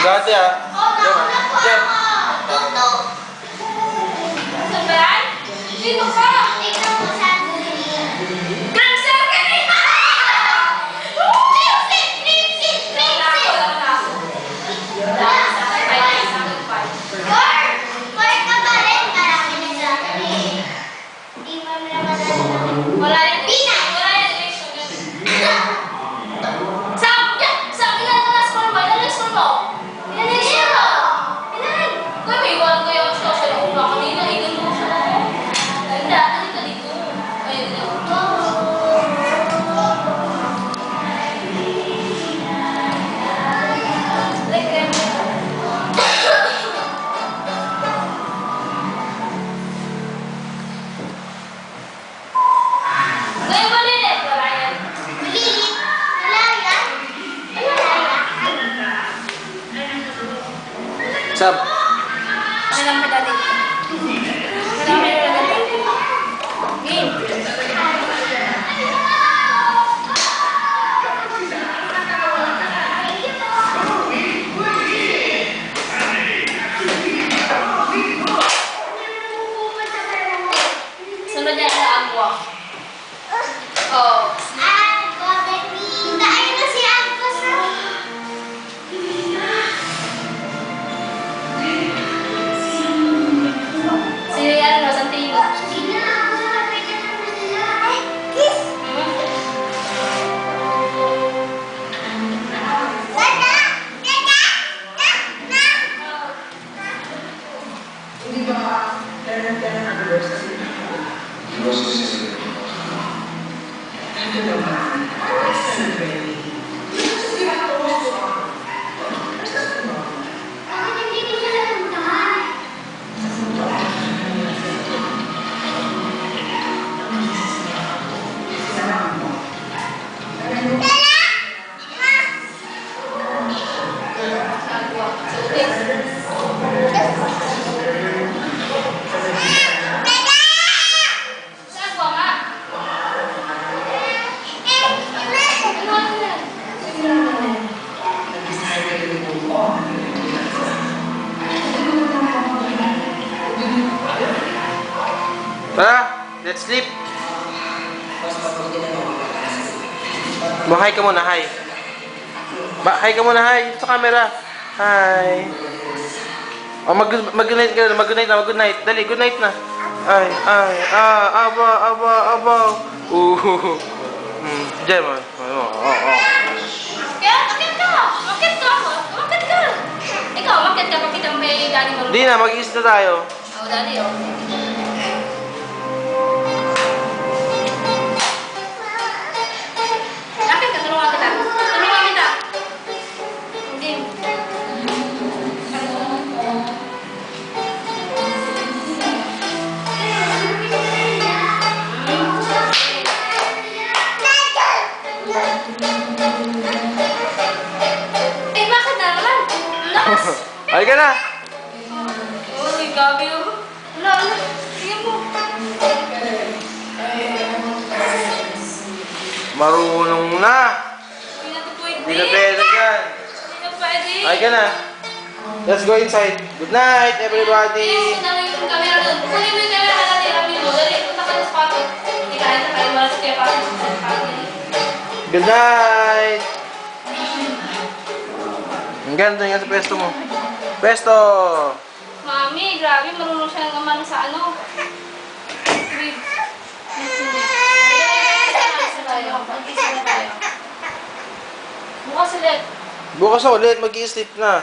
Dati ah. Diyan. Saan ba yan? Dito ka! Tignan mo sa cancer ka rin! Lipstick! Lipstick! Lipstick! Girl! Correct ka pa rin. Marami na sa akin eh. Hindi mo naman wala yung pinay! Wala yung election. Sabi nga na last score mo. Ilan last score mo? Ilan last score mo? Ilan? Kuya, may iwan ko yung social media kanina. Ilan mo siya. Ganda, ano ka dito? Ayun na. Ngayon ba lilit? Wala yan. Lilit? Wala yan? Wala yan? Sab. Walang madali. Walang madali. Game. Sunod yan sa agwa. Oh. Agwa, Bebita. Ayun na si Agwa sa... Si ano, Santino. Kiss! Tara, let's sleep. Hi ka muna, hi. Hi ka muna, hi. Sa camera. Hi. Oh, mag-good night ka na, mag-good night. Dali, good night na. Aba. Diyan mo. Akit ka! Ikaw, makit ka pakita mo kay Daddy mo. Di na, mag-iis na tayo. Oh, Daddy, oh. Akit ka, tulungan kita. Hindi. Eh, bakit na naman? Lakas! Ay ka na. Uy, gabi oh. Wala. Sige mo. Marunong na. Hindi na to pwede. Hindi na pwede yan. Hindi na pwede. Ay ka na. Let's go inside. Good night, everybody. Yes, kunami yung camera doon. Kunin mo yung camera natin. Amin mo. Dali, punta ka sa spot. Hindi ka rin sa kaliwala sa kaya parang sa spot. Good night. Ang ganda nga sa pwesto mo. Pwesto. Mami, grabe. Marunong siya naman sa ano. Wait. Bukas ulit. Bukas ulit, mag-i-sleep na.